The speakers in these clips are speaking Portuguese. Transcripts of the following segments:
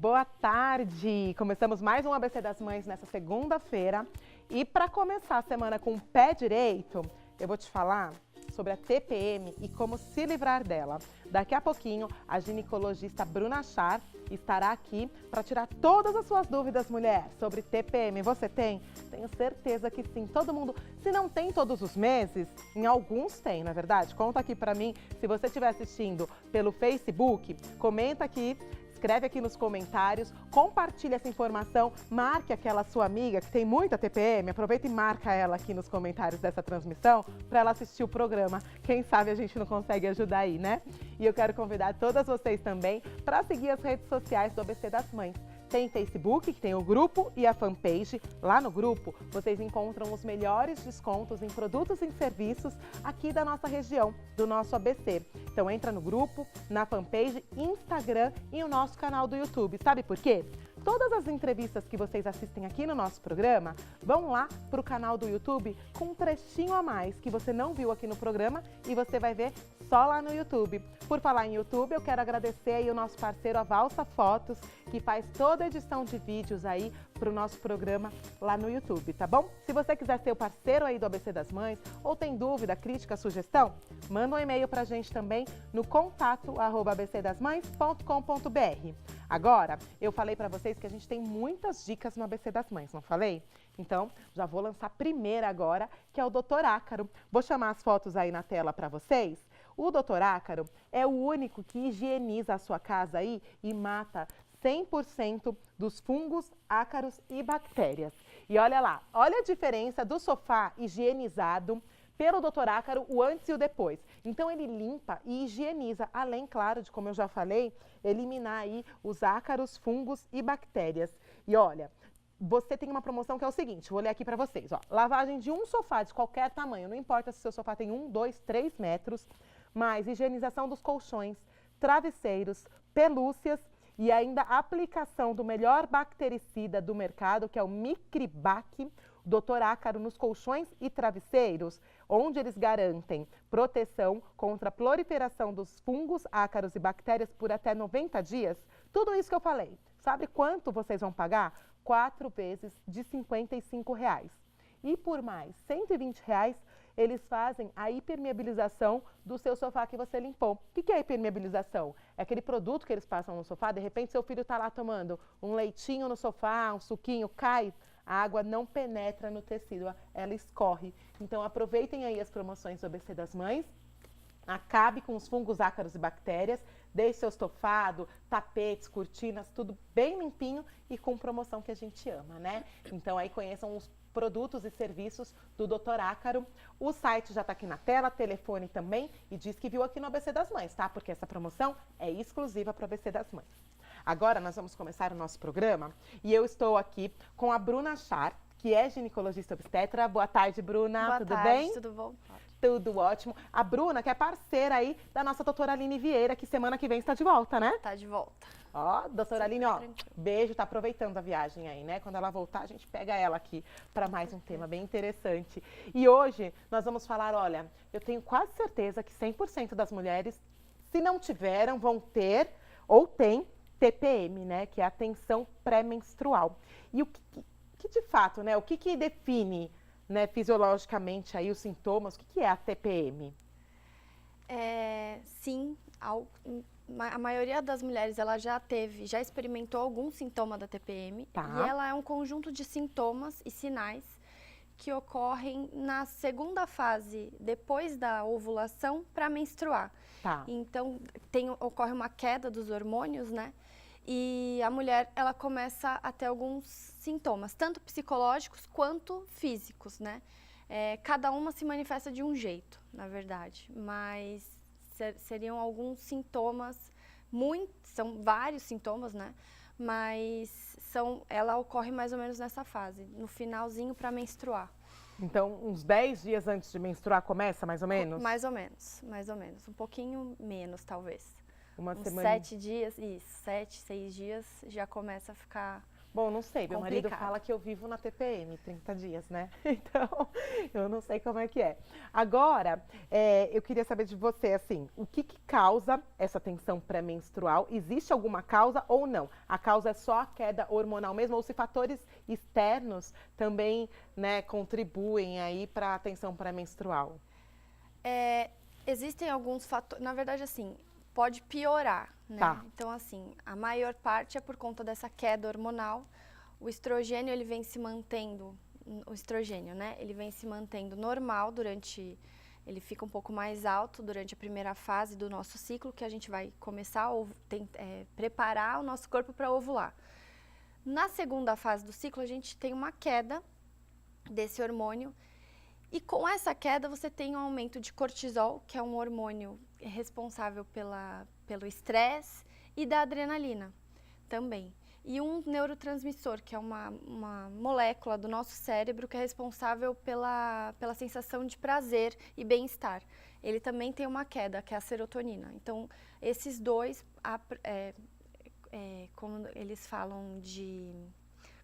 Boa tarde! Começamos mais um ABC das Mães nessa segunda-feira. E para começar a semana com o pé direito, eu vou te falar sobre a TPM e como se livrar dela. Daqui a pouquinho, a ginecologista Bruna Char estará aqui para tirar todas as suas dúvidas, mulher, sobre TPM. Você tem? Tenho certeza que sim. Todo mundo, se não tem todos os meses, em alguns tem, não é verdade? Conta aqui para mim, se você estiver assistindo pelo Facebook, comenta aqui. Escreve aqui nos comentários, compartilha essa informação, marque aquela sua amiga que tem muita TPM, aproveita e marca ela aqui nos comentários dessa transmissão para ela assistir o programa. Quem sabe a gente não consegue ajudar aí, né? E eu quero convidar todas vocês também para seguir as redes sociais do ABC das Mães. Tem Facebook, que tem o grupo e a fanpage. Lá no grupo, vocês encontram os melhores descontos em produtos e serviços aqui da nossa região, do nosso ABC. Então entra no grupo, na fanpage, Instagram e o nosso canal do YouTube. Sabe por quê? Todas as entrevistas que vocês assistem aqui no nosso programa vão lá para o canal do YouTube com um trechinho a mais que você não viu aqui no programa e você vai ver só lá no YouTube. Por falar em YouTube, eu quero agradecer aí o nosso parceiro, a Valsa Fotos, que faz toda a edição de vídeos aí para o nosso programa lá no YouTube, tá bom? Se você quiser ser o parceiro aí do ABC das Mães ou tem dúvida, crítica, sugestão, manda um e-mail para a gente também no contato@abcdasmães.com.br. Agora, eu falei para vocês que a gente tem muitas dicas no ABC das Mães, não falei? Então, já vou lançar a primeira agora, que é o Dr. Ácaro. Vou chamar as fotos aí na tela para vocês. O Dr. Ácaro é o único que higieniza a sua casa aí e mata 100% dos fungos, ácaros e bactérias. E olha lá, olha a diferença do sofá higienizado pelo Dr. Ácaro, o antes e o depois. Então ele limpa e higieniza, além, claro, de, como eu já falei, eliminar aí os ácaros, fungos e bactérias. E olha, você tem uma promoção que é o seguinte, vou ler aqui para vocês, ó. Lavagem de um sofá de qualquer tamanho, não importa se seu sofá tem 1, 2, 3 metros, mais higienização dos colchões, travesseiros, pelúcias e ainda a aplicação do melhor bactericida do mercado, que é o Micribac, Dr. Ácaro nos colchões e travesseiros, onde eles garantem proteção contra a proliferação dos fungos, ácaros e bactérias por até 90 dias. Tudo isso que eu falei. Sabe quanto vocês vão pagar? 4 vezes de R$ 55. E por mais R$ 120, eles fazem a impermeabilização do seu sofá que você limpou. O que é a impermeabilização? É aquele produto que eles passam no sofá, de repente seu filho está lá tomando um leitinho no sofá, um suquinho, cai, a água não penetra no tecido, ela escorre. Então aproveitem aí as promoções do ABC das Mães, acabe com os fungos, ácaros e bactérias, deixe seu estofado, tapetes, cortinas, tudo bem limpinho e com promoção que a gente ama, né? Então aí conheçam os produtos e serviços do Dr. Ácaro. O site já está aqui na tela, telefone também, e diz que viu aqui no ABC das Mães, tá? Porque essa promoção é exclusiva para o ABC das Mães. Agora nós vamos começar o nosso programa e eu estou aqui com a Bruna Char, que é ginecologista obstetra. Boa tarde, Bruna. Tudo bem? Tudo bom? Tudo ótimo. A Bruna, que é parceira aí da nossa doutora Aline Vieira, que semana que vem está de volta, né? Tá de volta. Ó, doutora Aline, ó, Tranquilo. beijo, tá aproveitando a viagem aí, né? Quando ela voltar, a gente pega ela aqui para mais um tema bem interessante. E hoje nós vamos falar, olha, eu tenho quase certeza que 100% das mulheres, se não tiveram, vão ter ou têm TPM, né? Que é a tensão pré-menstrual. E o que de fato, né? O que define, né, fisiologicamente aí os sintomas? O que é a TPM? Sim, a maioria das mulheres ela já experimentou algum sintoma da TPM. Tá. E ela é um conjunto de sintomas e sinais que ocorrem na segunda fase, depois da ovulação, para menstruar. Tá. Então, ocorre uma queda dos hormônios, né? E a mulher, ela começa a ter alguns sintomas, tanto psicológicos quanto físicos, né? Cada uma se manifesta de um jeito, na verdade, mas seriam alguns sintomas, são vários sintomas, né? Mas ela ocorre mais ou menos nessa fase, no finalzinho para menstruar. Então, uns 10 dias antes de menstruar começa, mais ou menos? Mais ou menos. Um pouquinho menos, talvez. Uma Uns semana. 7 dias, isso, 7, 6 dias já começa a ficar Bom, não sei, meu marido Complicado. fala que eu vivo na TPM, 30 dias, né? Então, eu não sei como é que é. Agora, eu queria saber de você, assim, o que que causa essa tensão pré-menstrual? Existe alguma causa ou não? A causa é só a queda hormonal mesmo, ou se fatores externos também, né, contribuem aí para a tensão pré-menstrual? Existem alguns fatores, na verdade, assim, pode piorar, né? Tá. Então, assim, a maior parte é por conta dessa queda hormonal. O estrogênio, ele vem se mantendo, o estrogênio, né? Ele vem se mantendo normal ele fica um pouco mais alto durante a primeira fase do nosso ciclo, que a gente vai começar a preparar o nosso corpo para ovular. Na segunda fase do ciclo, a gente tem uma queda desse hormônio. E com essa queda, você tem um aumento de cortisol, que é um hormônio responsável pelo estresse, e da adrenalina também. E um neurotransmissor, que é uma molécula do nosso cérebro que é responsável pela sensação de prazer e bem-estar. Ele também tem uma queda, que é a serotonina. Então, esses dois, como eles falam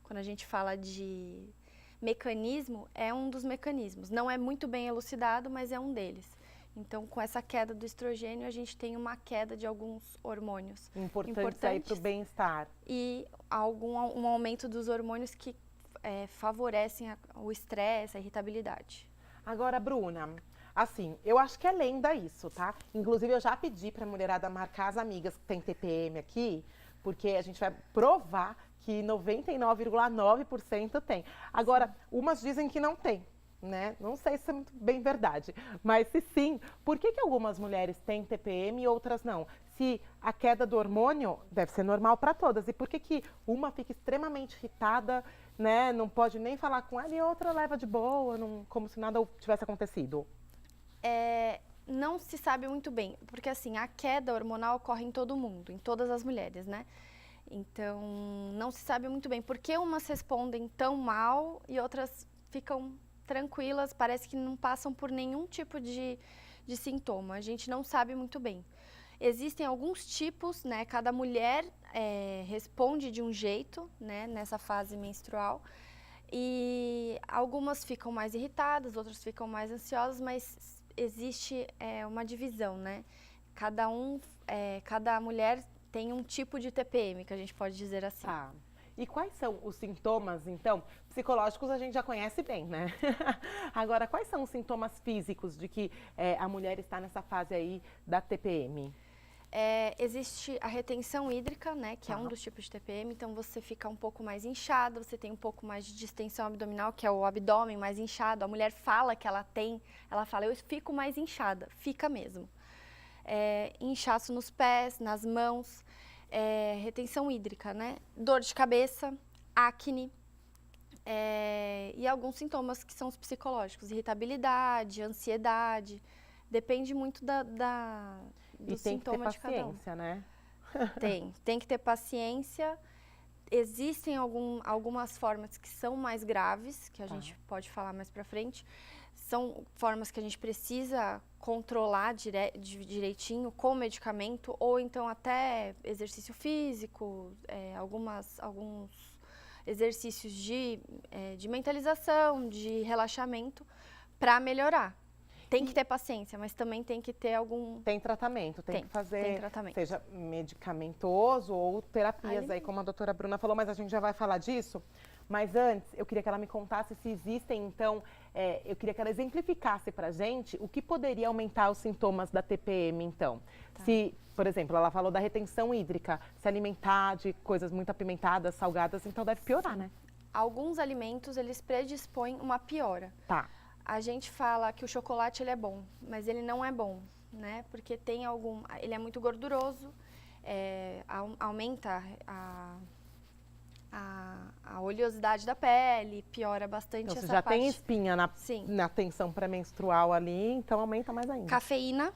quando a gente fala de mecanismo, é um dos mecanismos. Não é muito bem elucidado, mas é um deles. Então, com essa queda do estrogênio, a gente tem uma queda de alguns hormônios Importantes aí para o bem-estar. e um aumento dos hormônios que favorecem o estresse, a irritabilidade. Agora, Bruna, assim, eu acho que é lenda isso, tá? Inclusive, eu já pedi pra mulherada marcar as amigas que tem TPM aqui, porque a gente vai provar que 99,9% tem. Agora, umas dizem que não tem, né? Não sei se é muito bem verdade, mas se sim, por que que algumas mulheres têm TPM e outras não? Se a queda do hormônio deve ser normal para todas, e por que que uma fica extremamente irritada, né? Não pode nem falar com ela e a outra leva de boa, como se nada tivesse acontecido? Não se sabe muito bem, porque assim, a queda hormonal ocorre em todo mundo, em todas as mulheres, né? Então, não se sabe muito bem por que umas respondem tão mal e outras ficam tranquilas, parece que não passam por nenhum tipo de sintoma. A gente não sabe muito bem. Existem alguns tipos, né? Cada mulher responde de um jeito, né? Nessa fase menstrual. E algumas ficam mais irritadas, outras ficam mais ansiosas, mas existe uma divisão, né? Cada mulher tem um tipo de TPM, que a gente pode dizer assim. Tá. E quais são os sintomas, então? Psicológicos a gente já conhece bem, né? Agora, quais são os sintomas físicos de que a mulher está nessa fase aí da TPM? Existe a retenção hídrica, né, que é um dos tipos de TPM, então você fica um pouco mais inchado, você tem um pouco mais de distensão abdominal, que é o abdômen mais inchado. A mulher fala que ela fala, eu fico mais inchada, fica mesmo. Inchaço nos pés, nas mãos, retenção hídrica, né, dor de cabeça, acne, e alguns sintomas que são os psicológicos, irritabilidade, ansiedade, depende muito do sintoma de cada um. E tem que ter paciência, né? Tem que ter paciência. Existem algumas formas que são mais graves, que a gente pode falar mais pra frente. São formas que a gente precisa controlar direitinho com medicamento, ou então até exercício físico, alguns exercícios de mentalização, de relaxamento, para melhorar. Tem que ter paciência, mas também tem que ter Tem tratamento, tem que fazer, tem tratamento. seja medicamentoso ou terapias aí, como a doutora Bruna falou, mas a gente já vai falar disso. Mas antes, eu queria que ela me contasse se existem, então, eu queria que ela exemplificasse pra gente o que poderia aumentar os sintomas da TPM, então. Tá. Se, por exemplo, ela falou da retenção hídrica, se alimentar de coisas muito apimentadas, salgadas, então deve piorar, né? Alguns alimentos, eles predispõem uma piora. Tá. A gente fala que o chocolate ele é bom, mas ele não é bom, né? Porque ele é muito gorduroso, aumenta a oleosidade da pele, piora bastante então, essa você já parte. tem espinha na tensão pré-menstrual ali, então aumenta mais ainda. Cafeína,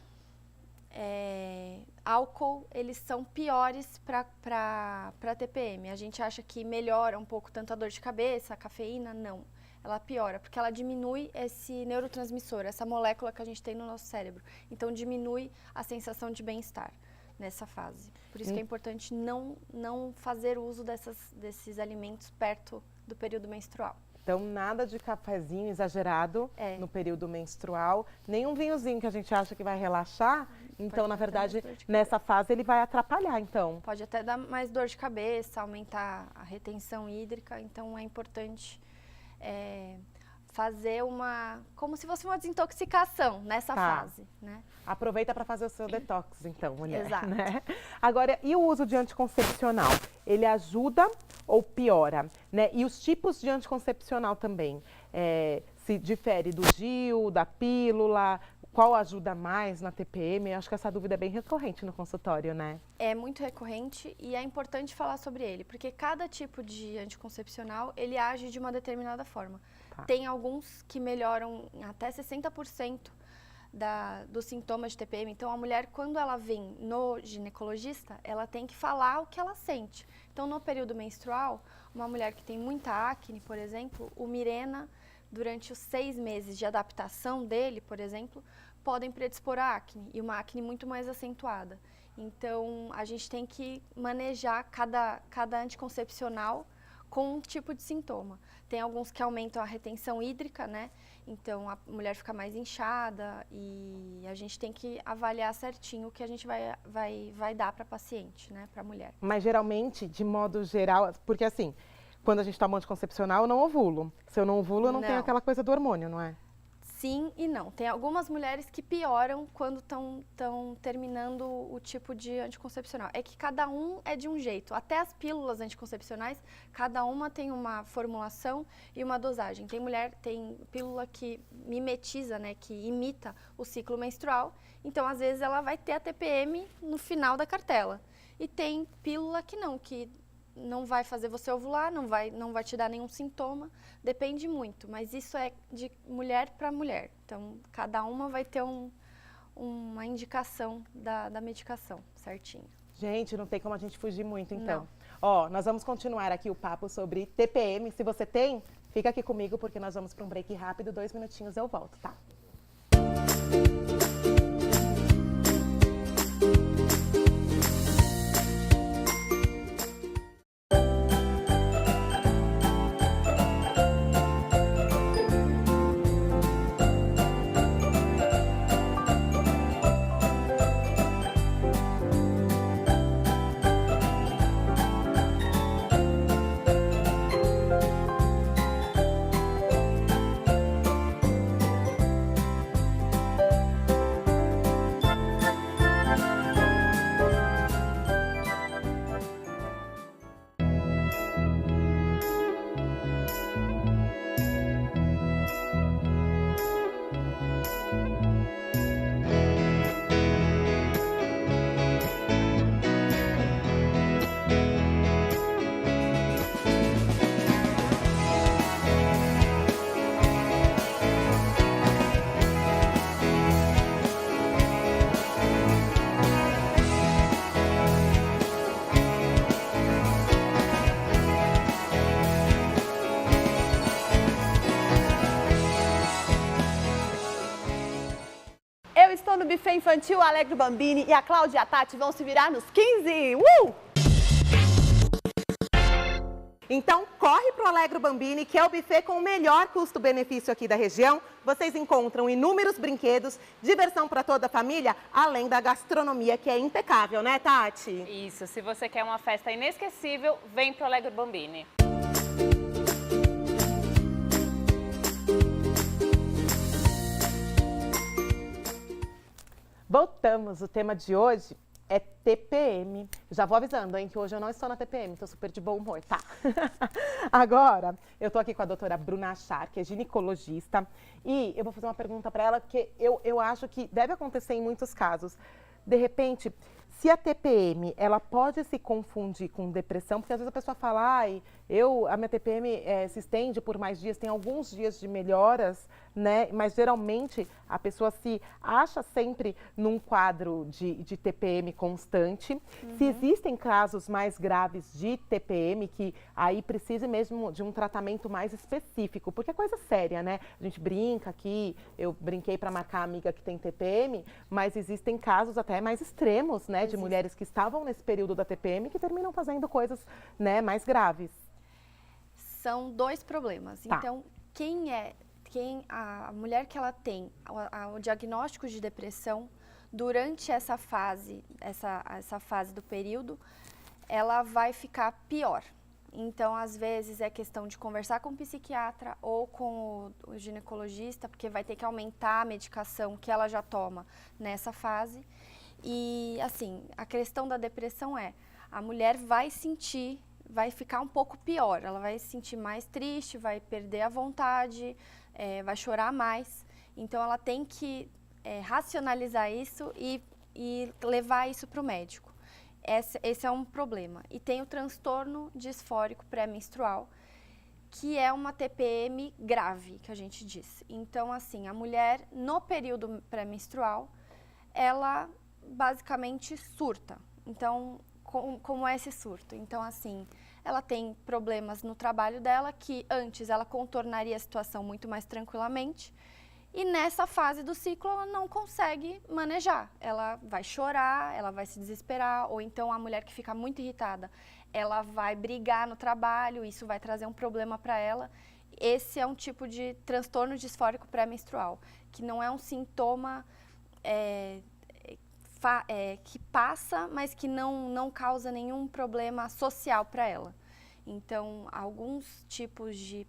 álcool, eles são piores para TPM. A gente acha que melhora um pouco tanto a dor de cabeça, a cafeína, não. Ela piora, porque ela diminui esse neurotransmissor, essa molécula que a gente tem no nosso cérebro. Então, diminui a sensação de bem-estar. nessa fase. Por isso que é importante não fazer uso desses alimentos perto do período menstrual. Então, nada de cafezinho exagerado no período menstrual, nem um vinhozinho que a gente acha que vai relaxar. Então, na verdade, nessa fase ele vai atrapalhar, então. Pode até dar mais dor de cabeça, aumentar a retenção hídrica. Então, é importante fazer como se fosse uma desintoxicação nessa fase, né? Aproveita para fazer o seu detox, então, mulher. Exato. Né? Agora, e o uso de anticoncepcional? Ele ajuda ou piora? Né? E os tipos de anticoncepcional também? Se difere do DIU, da pílula? Qual ajuda mais na TPM? Eu acho que essa dúvida é bem recorrente no consultório, né? É muito recorrente e é importante falar sobre ele, porque cada tipo de anticoncepcional, ele age de uma determinada forma. Tem alguns que melhoram até 60% dos sintomas de TPM. Então, a mulher, quando ela vem no ginecologista, ela tem que falar o que ela sente. Então, no período menstrual, uma mulher que tem muita acne, por exemplo, o Mirena, durante os 6 meses de adaptação dele, por exemplo, podem predispor a acne, e uma acne muito mais acentuada. Então, a gente tem que manejar cada anticoncepcional com um tipo de sintoma. Tem alguns que aumentam a retenção hídrica, né? Então, a mulher fica mais inchada e a gente tem que avaliar certinho o que a gente vai dar para a paciente, né? Para a mulher. Mas, geralmente, de modo geral, porque assim, quando a gente toma anticoncepcional, eu não ovulo. Se eu não ovulo, eu não tenho aquela coisa do hormônio, não é? Sim e não. Tem algumas mulheres que pioram quando estão terminando o tipo de anticoncepcional. É que cada um é de um jeito. Até as pílulas anticoncepcionais, cada uma tem uma formulação e uma dosagem. Tem pílula que mimetiza, né, que imita o ciclo menstrual. Então, às vezes, ela vai ter a TPM no final da cartela. E tem pílula que não vai fazer você ovular, não vai te dar nenhum sintoma, depende muito, mas isso é de mulher para mulher. Então, cada uma vai ter uma indicação da medicação, certinho. Gente, não tem como a gente fugir muito, então. Ó, nós vamos continuar aqui o papo sobre TPM. Se você tem, fica aqui comigo, porque nós vamos para um break rápido, 2 minutinhos eu volto, tá? No buffet infantil, a Alegro Bambini e a Cláudia e a Tati vão se virar nos 15. Então, corre pro Alegro Bambini, que é o buffet com o melhor custo-benefício aqui da região. Vocês encontram inúmeros brinquedos, diversão para toda a família, além da gastronomia, que é impecável, né, Tati? Isso, se você quer uma festa inesquecível, vem pro Alegro Bambini. Voltamos, o tema de hoje é TPM. Já vou avisando, hein, que hoje eu não estou na TPM, estou super de bom humor, tá? Agora, eu estou aqui com a doutora Bruna Achar, que é ginecologista, e eu vou fazer uma pergunta para ela que eu acho que deve acontecer em muitos casos. De repente, se a TPM, ela pode se confundir com depressão, porque às vezes a pessoa fala, a minha TPM se estende por mais dias, tem alguns dias de melhoras, né? Mas geralmente a pessoa se acha sempre num quadro de TPM constante. Se existem casos mais graves de TPM, que aí precisa mesmo de um tratamento mais específico, porque é coisa séria, né? A gente brinca aqui, eu brinquei para marcar a amiga que tem TPM, mas existem casos até mais extremos, né? De mulheres que estavam nesse período da TPM que terminam fazendo coisas, né, mais graves. São 2 problemas. Tá. Então, a mulher que ela tem o diagnóstico de depressão, durante essa fase do período, ela vai ficar pior. Então, às vezes, é questão de conversar com o psiquiatra ou com o ginecologista, porque vai ter que aumentar a medicação que ela já toma nessa fase. E, assim, a questão da depressão a mulher vai ficar um pouco pior, ela vai se sentir mais triste, vai perder a vontade, vai chorar mais. Então, ela tem que racionalizar isso e levar isso para o médico. Esse é um problema. E tem o transtorno disfórico pré-menstrual, que é uma TPM grave, que a gente diz. Então, assim, a mulher, no período pré-menstrual, ela basicamente surta. Então, como é esse surto? Então, assim, ela tem problemas no trabalho dela, que antes ela contornaria a situação muito mais tranquilamente, e nessa fase do ciclo ela não consegue manejar. Ela vai chorar, ela vai se desesperar, ou então a mulher que fica muito irritada, ela vai brigar no trabalho, isso vai trazer um problema para ela. Esse é um tipo de transtorno disfórico pré-menstrual, que não é um sintoma que passa, mas que não causa nenhum problema social para ela. Então, alguns tipos de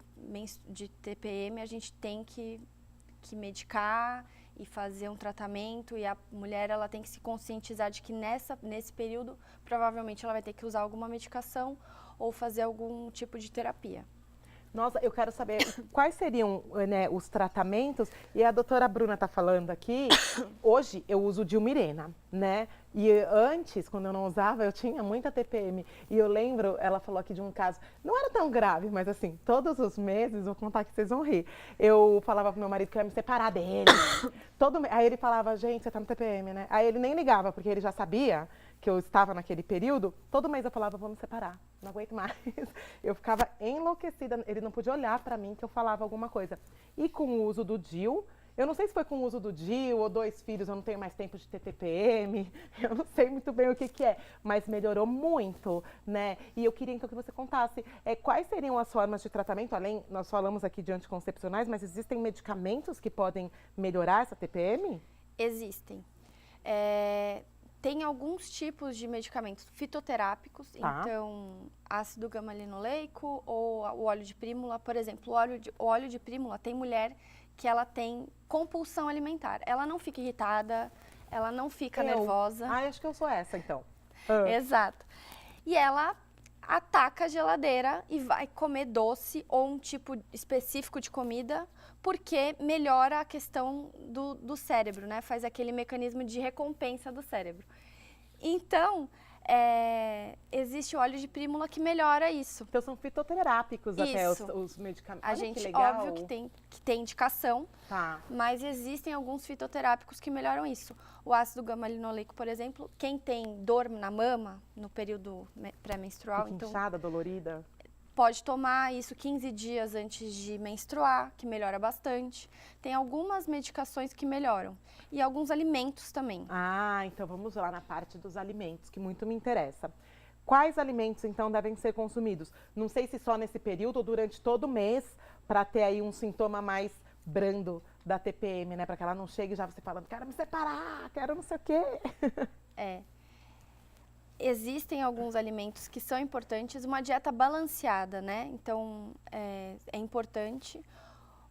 TPM a gente tem que medicar e fazer um tratamento, e a mulher ela tem que se conscientizar de que nesse período provavelmente ela vai ter que usar alguma medicação ou fazer algum tipo de terapia. Nossa, eu quero saber quais seriam, né, os tratamentos. E a doutora Bruna está falando aqui, hoje eu uso Dilmirena, né? E antes, quando eu não usava, eu tinha muita TPM. E eu lembro, ela falou aqui de um caso, não era tão grave, mas assim, todos os meses, vou contar que vocês vão rir. Eu falava pro meu marido que eu ia me separar dele. Aí ele falava, gente, você tá no TPM, né? Aí ele nem ligava, porque ele já sabia que eu estava naquele período. Todo mês eu falava, vou me separar, não aguento mais. Eu ficava enlouquecida, ele não podia olhar para mim que eu falava alguma coisa. E com o uso do DIU, eu não sei se foi com o uso do DIU ou 2 filhos, eu não tenho mais tempo de ter TPM, eu não sei muito bem o que é, mas melhorou muito, né? E eu queria então que você contasse quais seriam as formas de tratamento, além, nós falamos aqui de anticoncepcionais, mas existem medicamentos que podem melhorar essa TPM? Existem. Tem alguns tipos de medicamentos fitoterápicos, então ácido gama-linoleico ou o óleo de prímula. Por exemplo, o óleo de prímula tem mulher que ela tem compulsão alimentar. Ela não fica irritada, ela não fica nervosa. Acho que eu sou essa, então. Exato. E ela ataca a geladeira e vai comer doce ou um tipo específico de comida, porque melhora a questão do cérebro, né? Faz aquele mecanismo de recompensa do cérebro. Então, existe o óleo de prímula que melhora isso. Então são fitoterápicos até os medicamentos. A gente, óbvio que tem indicação, mas existem alguns fitoterápicos que melhoram isso. O ácido gama-linoleico, por exemplo, quem tem dor na mama no período pré-menstrual, então inchada, dolorida, pode tomar isso 15 dias antes de menstruar, que melhora bastante. Tem algumas medicações que melhoram. E alguns alimentos também. Então vamos lá na parte dos alimentos, que muito me interessa. Quais alimentos, então, devem ser consumidos? Não sei se só nesse período ou durante todo o mês, para ter aí um sintoma mais brando da TPM, né? Para que ela não chegue já você falando, quero me separar, quero não sei o quê. Existem alguns alimentos que são importantes, uma dieta balanceada, né? Então, é importante.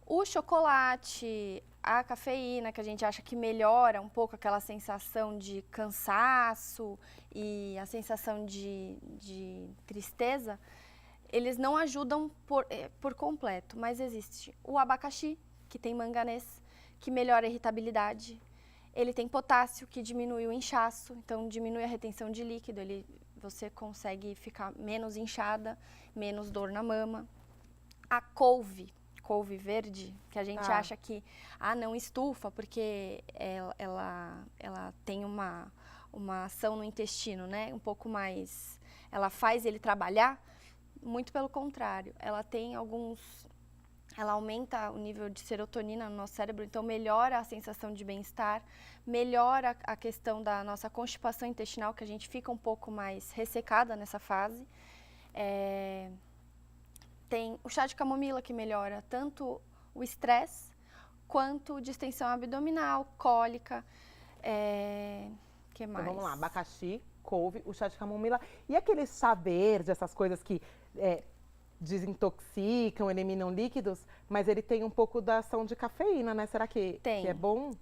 O chocolate, a cafeína, que a gente acha que melhora um pouco aquela sensação de cansaço e a sensação de tristeza, eles não ajudam por completo, mas existe o abacaxi, que tem manganês, que melhora a irritabilidade. Ele tem potássio, que diminui o inchaço, então diminui a retenção de líquido, você consegue ficar menos inchada, menos dor na mama. A couve couve verde, que a gente acha que, não estufa, porque ela tem uma ação no intestino, né? Um pouco mais, ela faz ele trabalhar, muito pelo contrário. Ela aumenta o nível de serotonina no nosso cérebro, então melhora a sensação de bem-estar, melhora a questão da nossa constipação intestinal, que a gente fica um pouco mais ressecada nessa fase. Tem o chá de camomila que melhora tanto o estresse quanto distensão abdominal, cólica, que mais? Então vamos lá, abacaxi, couve, o chá de camomila e aquele chá verde, essas coisas que desintoxicam, eliminam líquidos, mas ele tem um pouco da ação de cafeína, né? Será que é bom?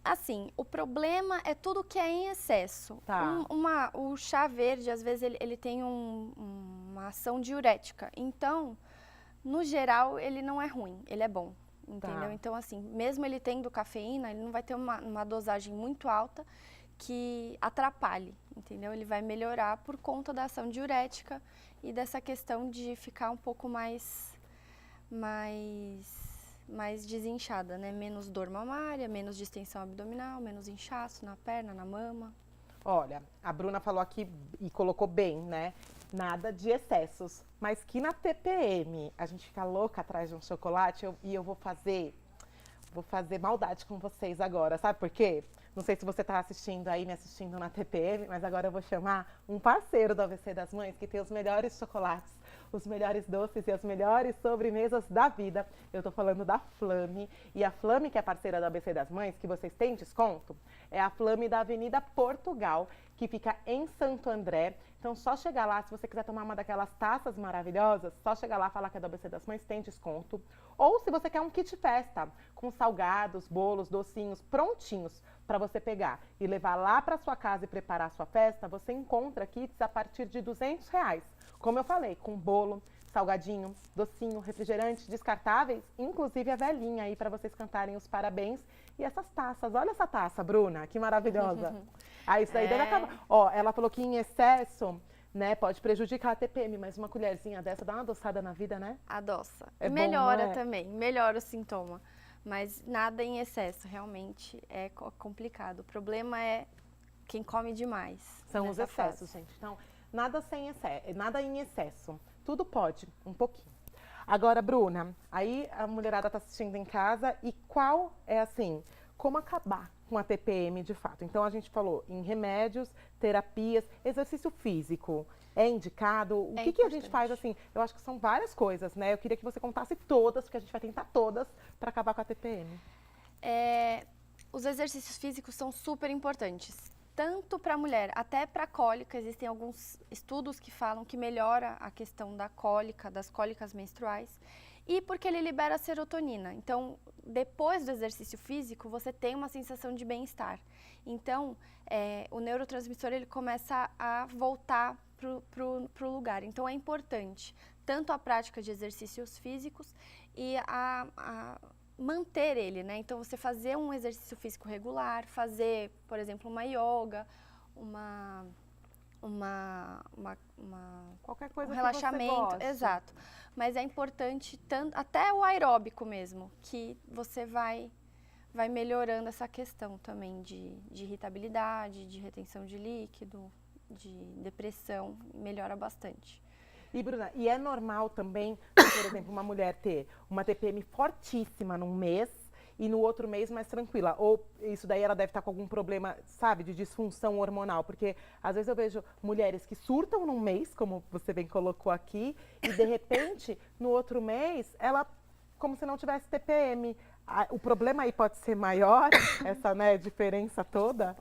Assim, o problema é tudo que é em excesso. Tá. O chá verde, às vezes, ele tem uma ação diurética. Então, no geral, ele não é ruim, ele é bom, entendeu? Tá. Então, assim, mesmo ele tendo cafeína, ele não vai ter uma dosagem muito alta que atrapalhe, entendeu? Ele vai melhorar por conta da ação diurética e dessa questão de ficar um pouco mais desinchada, né? Menos dor mamária, menos distensão abdominal, menos inchaço na perna, na mama. Olha, a Bruna falou aqui e colocou bem, né? Nada de excessos, mas que na TPM a gente fica louca atrás de um chocolate e eu vou fazer maldade com vocês agora, sabe por quê? Não sei se você está assistindo aí, me assistindo na TPM, mas agora eu vou chamar um parceiro do ABC das Mães que tem os melhores chocolates, os melhores doces e as melhores sobremesas da vida. Eu tô falando da Flame. E a Flame, que é parceira do ABC das Mães, que vocês têm desconto, é a Flame da Avenida Portugal, que fica em Santo André. Então, só chegar lá, se você quiser tomar uma daquelas taças maravilhosas, só chegar lá, falar que é do ABC das Mães, tem desconto. Ou se você quer um kit festa, com salgados, bolos, docinhos prontinhos para você pegar e levar lá para sua casa e preparar a sua festa, você encontra kits a partir de R$200. Como eu falei, com bolo, salgadinho, docinho, refrigerante, descartáveis, inclusive a velhinha aí para vocês cantarem os parabéns. E essas taças, olha essa taça, Bruna, que maravilhosa. Isso daí deve acabar. Ó, ela falou que em excesso, né, pode prejudicar a TPM, mas uma colherzinha dessa dá uma adoçada na vida, né? Adoça. É bom, melhora não é? também, melhora o sintoma. Mas nada em excesso, realmente é complicado. O problema é quem come demais. São os nessa excessos, fase. gente. Então, nada em excesso. Tudo pode, um pouquinho. Agora, Bruna, aí a mulherada tá assistindo em casa e qual é, assim, como acabar com a TPM de fato? Então, a gente falou em remédios, terapias, exercício físico. É indicado? O que a gente faz, assim? Eu acho que são várias coisas, né? Eu queria que você contasse todas, porque a gente vai tentar todas para acabar com a TPM. Os exercícios físicos são super importantes. Tanto para a mulher, até para a cólica, existem alguns estudos que falam que melhora a questão da cólica, das cólicas menstruais, e porque ele libera serotonina. Então, depois do exercício físico, você tem uma sensação de bem-estar. Então, o neurotransmissor ele começa a voltar para o lugar. Então, é importante tanto a prática de exercícios físicos e a manter ele, né? Então, você fazer um exercício físico regular, fazer, por exemplo, uma yoga, Qualquer coisa um que relaxamento, você goste. exato. Mas é importante até o aeróbico mesmo, que você vai melhorando essa questão também de irritabilidade, de retenção de líquido, de depressão, melhora bastante. E, Bruna, e é normal também, por exemplo, uma mulher ter uma TPM fortíssima num mês e no outro mês mais tranquila? Ou isso daí ela deve estar com algum problema, sabe, de disfunção hormonal? Porque às vezes eu vejo mulheres que surtam num mês, como você bem colocou aqui, e de repente, no outro mês, ela como se não tivesse TPM. O problema aí pode ser maior, essa, né, diferença toda?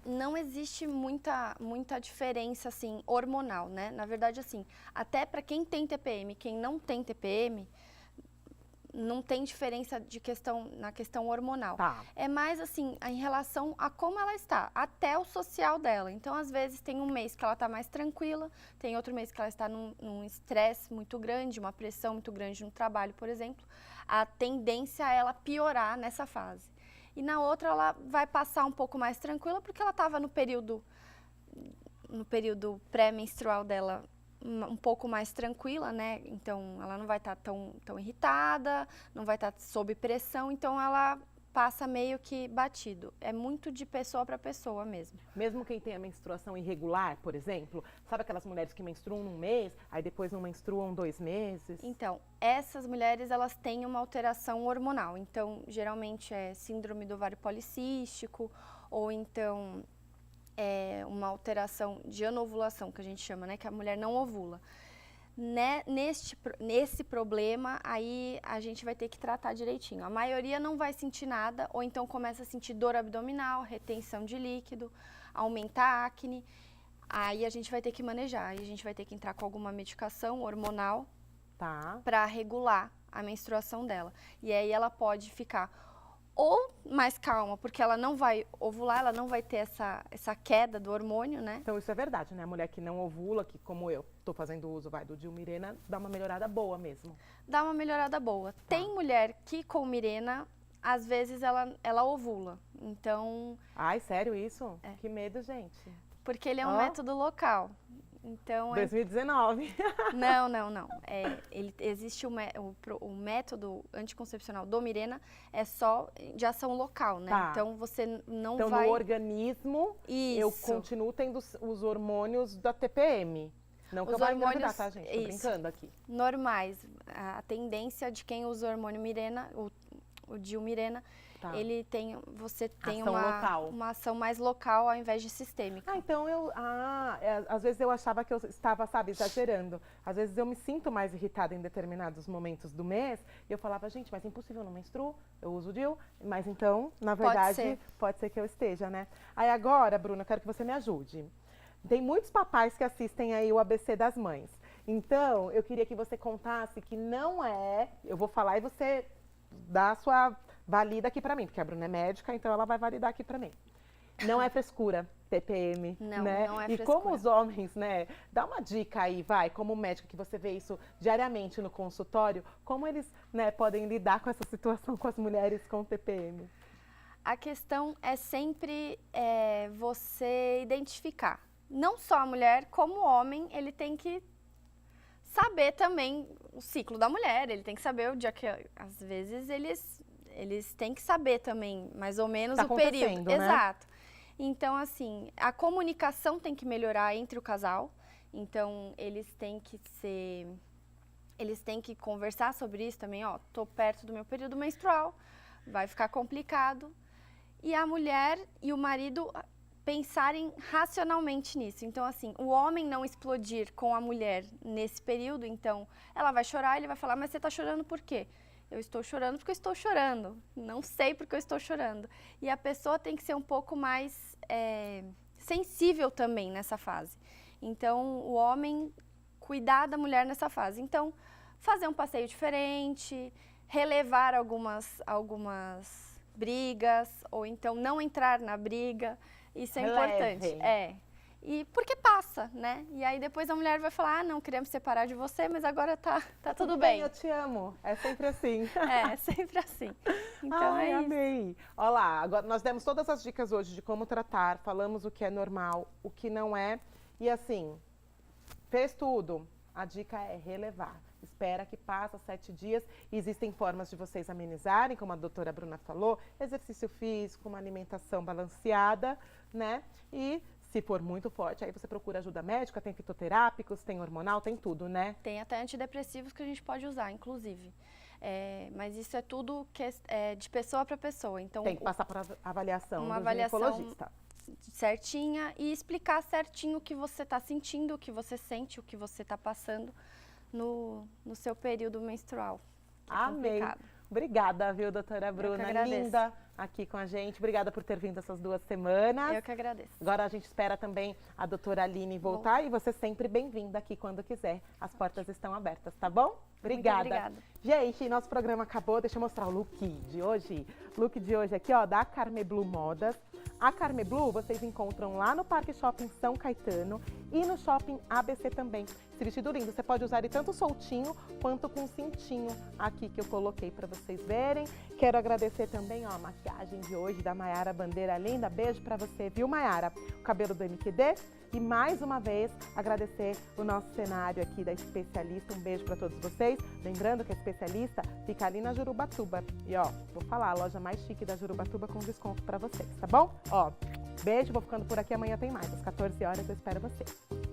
Não existe muita diferença, assim, hormonal, né? Na verdade, assim, até para quem tem TPM, quem não tem TPM, não tem diferença na questão hormonal. Tá. É mais, assim, em relação a como ela está, até o social dela. Então, às vezes, tem um mês que ela está mais tranquila, tem outro mês que ela está num estresse muito grande, uma pressão muito grande no trabalho, por exemplo. A tendência é ela piorar nessa fase. E na outra ela vai passar um pouco mais tranquila porque ela estava no período pré-menstrual dela um pouco mais tranquila, né? Então, ela não vai estar tão irritada, não vai estar sob pressão, então ela passa meio que batido. É muito de pessoa para pessoa mesmo. Mesmo quem tem a menstruação irregular, por exemplo, sabe aquelas mulheres que menstruam num mês, aí depois não menstruam 2 meses? Então, essas mulheres, elas têm uma alteração hormonal. Então, geralmente é síndrome do ovário policístico, ou então uma alteração de anovulação, que a gente chama, né? Que a mulher não ovula. Nesse problema, aí a gente vai ter que tratar direitinho. A maioria não vai sentir nada, ou então começa a sentir dor abdominal, retenção de líquido, aumenta a acne. Aí a gente vai ter que manejar, aí a gente vai ter que entrar com alguma medicação hormonal para regular a menstruação dela. E aí ela pode ficar ou mais calma, porque ela não vai ovular, ela não vai ter essa queda do hormônio, né? Então isso é verdade, né? A mulher que não ovula, que como eu estou fazendo uso do Dil-Mirena, dá uma melhorada boa mesmo. Dá uma melhorada boa. Tem mulher que com Mirena, às vezes ela ovula, então... Ai, sério isso? Que medo, gente. Porque ele é um método local. Então, 2019. Não. Existe o método anticoncepcional do Mirena, é só de ação local, né? Tá. Então você não então, vai... no organismo, eu continuo tendo os hormônios da TPM. Não que eu vá engravidar, tá, gente? Tô brincando aqui. Normais. A tendência de quem usa o hormônio Mirena, o Dil-Mirena, você tem uma ação mais local ao invés de sistêmica. Então às vezes eu achava que eu estava, sabe, exagerando. Às vezes eu me sinto mais irritada em determinados momentos do mês e eu falava, gente, mas é impossível, eu não menstruo, eu uso Dil, mas então, na verdade, pode ser que eu esteja, né? Aí agora, Bruna, eu quero que você me ajude. Tem muitos papais que assistem aí o ABC das Mães. Então, eu queria que você contasse que não eu vou falar e você dá a sua valida aqui pra mim, porque a Bruna é médica, então ela vai validar aqui pra mim. Não é frescura, TPM, não, né? Não é e frescura. Como os homens, né? Dá uma dica aí, como médica que você vê isso diariamente no consultório, como eles, né, podem lidar com essa situação com as mulheres com TPM? A questão é sempre você identificar. Não só a mulher, como o homem, ele tem que saber também o ciclo da mulher, ele tem que saber o dia que, às vezes, eles têm que saber também, mais ou menos, o período. Né? Exato. Então, assim, a comunicação tem que melhorar entre o casal, então eles têm que conversar sobre isso também, tô perto do meu período menstrual, vai ficar complicado. E a mulher e o marido pensarem racionalmente nisso. Então, assim, o homem não explodir com a mulher nesse período, então ela vai chorar, ele vai falar, mas você está chorando por quê? Eu estou chorando porque eu estou chorando. Não sei porque eu estou chorando. E a pessoa tem que ser um pouco mais sensível também nessa fase. Então, o homem cuidar da mulher nessa fase. Então, fazer um passeio diferente, relevar algumas brigas, ou então não entrar na briga. Isso é importante. E porque passa, né? E aí depois a mulher vai falar, não, queríamos separar de você, mas agora tá tudo bem. Eu te amo. É sempre assim. É sempre assim. Então é isso. Amei. Olha lá, agora nós demos todas as dicas hoje de como tratar, falamos o que é normal, o que não é. E assim, fez tudo. A dica é relevar. Espera que passa 7 dias. Existem formas de vocês amenizarem, como a doutora Bruna falou, exercício físico, uma alimentação balanceada, né? E se for muito forte, aí você procura ajuda médica, tem fitoterápicos, tem hormonal, tem tudo, né? Tem até antidepressivos que a gente pode usar, inclusive. Mas isso é tudo de pessoa para pessoa. Então, tem que passar por avaliação do ginecologista. Certinha e explicar certinho o que você está sentindo, o que você sente, o que você está passando no seu período menstrual. Amei. Obrigada, viu, doutora Bruna? Linda aqui com a gente. Obrigada por ter vindo essas 2 semanas. Eu que agradeço. Agora a gente espera também a doutora Aline voltar e você sempre bem-vinda aqui quando quiser. As portas estão abertas, tá bom? Obrigada. Muito obrigada. Gente, nosso programa acabou. Deixa eu mostrar o look de hoje. O look de hoje aqui, da Carme Blue Modas. A Carme Blue vocês encontram lá no Parque Shopping São Caetano e no Shopping ABC também. Esse vestido lindo, você pode usar ele tanto soltinho quanto com cintinho aqui que eu coloquei para vocês verem. Quero agradecer também a maquiagem de hoje da Maiara Bandeira linda. Beijo para você, viu, Maiara? O cabelo do MQD E mais uma vez, agradecer o nosso cenário aqui da Especialista. Um beijo para todos vocês. Lembrando que a Especialista fica ali na Jurubatuba. E ó, vou falar, a loja mais chique da Jurubatuba com desconto para vocês, tá bom? Ó, beijo, vou ficando por aqui. Amanhã tem mais. Às 14 horas eu espero vocês.